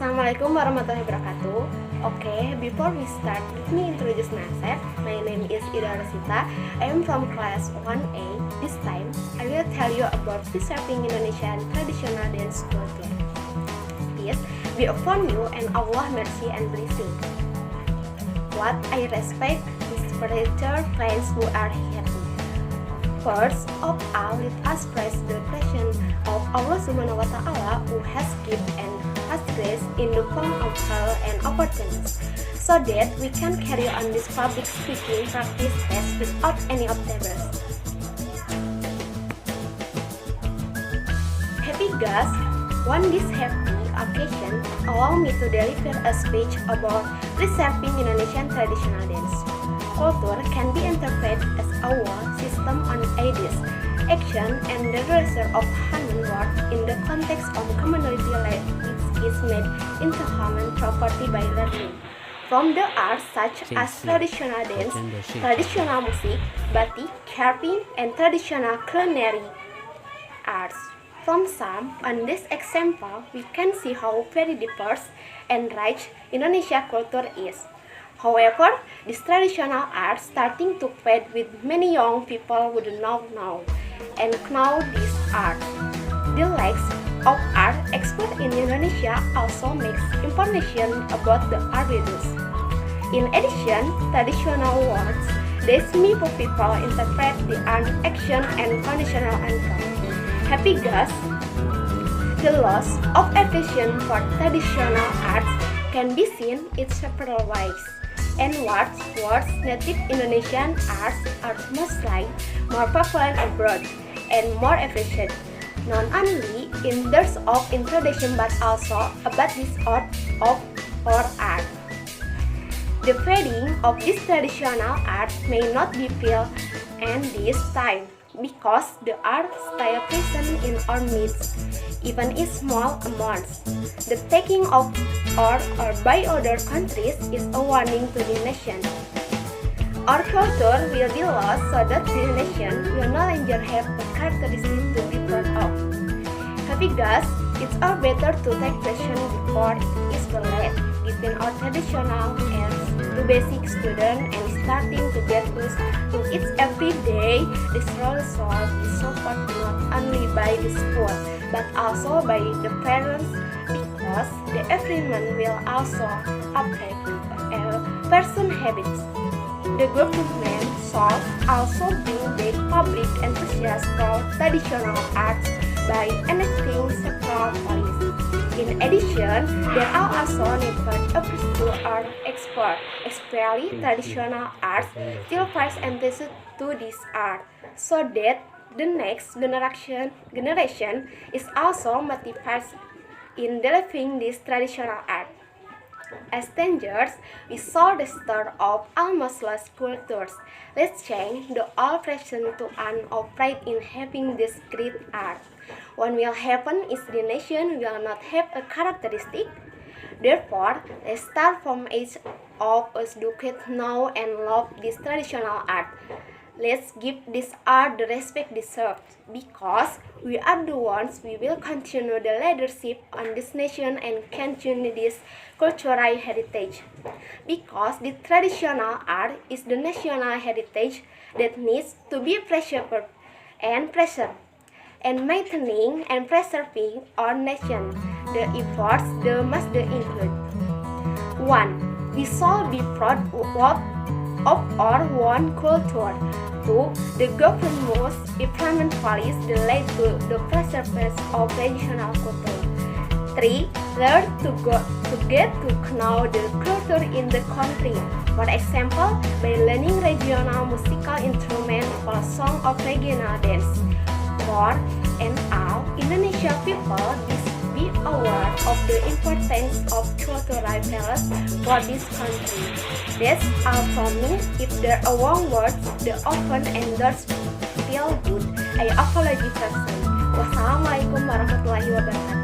Assalamualaikum warahmatullahi wabarakatuh. Before we start, let me introduce myself. My name is Ida Rosita. I am from class 1A. This time, I will tell you about preserving Indonesian traditional dance culture. Peace be upon you and Allah mercy and blessing. What I respect is spiritual friends who are happy. First of all, let us praise the creation of Allah Subhanahu wa Ta'ala who has given us grace in the form of health and opportunities, so that we can carry on this public speaking practice test without any obstacles. Happy guests, on this happy occasion, allow me to deliver a speech about preserving Indonesian traditional dance. Culture can be interpreted as our system on ideas, action, and the result of human work in the context of community life, which is made into human property by learning. From the arts such as traditional dance, traditional music, batik, carving, and traditional culinary arts. From some, on this example, we can see how very diverse and rich Indonesia culture is. However, this traditional art starting to fade with many young people who do not know and know this art. The lack of art expert in Indonesia also makes information about the art reduced. In addition, traditional words, these people interpret the art action and conditional income. Happy guests, the loss of appreciation for traditional arts can be seen in several ways. And words native Indonesian arts are mostly more popular abroad and more efficient, not only in terms of introduction but also about this art of or art. The fading of this traditional art may not be felt in this time because the art still present in our midst, even in small amounts. The taking of art or by other countries is a warning to the nation. Our culture will be lost so that the nation will no longer have a characteristic to be proud of. Happy guests, it's all better to take action before it is too late, giving our traditional arts to basic students and starting to get used to it every day. This role is supported not only by the school but also by the parents, because the environment will also affect a person's habits. The government should also bring back public enthusiasm for traditional arts by enacting several policies. In addition, there are also networks of to art experts, especially traditional arts, still face emphasis to this art, so that the next generation is also motivated in developing this traditional art. As teenagers, we saw the start of almost lost cultures. Let's change the old-fashioned to an of pride in having this great art. What will happen is the nation will not have a characteristic. Therefore, let's start from each of us who could know and love this traditional art. Let's give this art the respect deserved, because we are the ones who will continue the leadership on this nation and continue this cultural heritage. Because the traditional art is the national heritage that needs to be preserved and preserved. And maintaining and preserving our nation, the efforts must include: 1. We shall be proud of our own culture. 2. The government must implement policies related to the preservation of traditional culture. 3. Learn to get to know the culture in the country. For example, by learning regional musical instruments or song of regional dance. 4. And all Indonesian people be aware of the importance of cultural values for this country. That's all from me. If there are wrong words, the often endorse feel good, I apologize personally. Wassalamualaikum warahmatullahi wabarakatuh.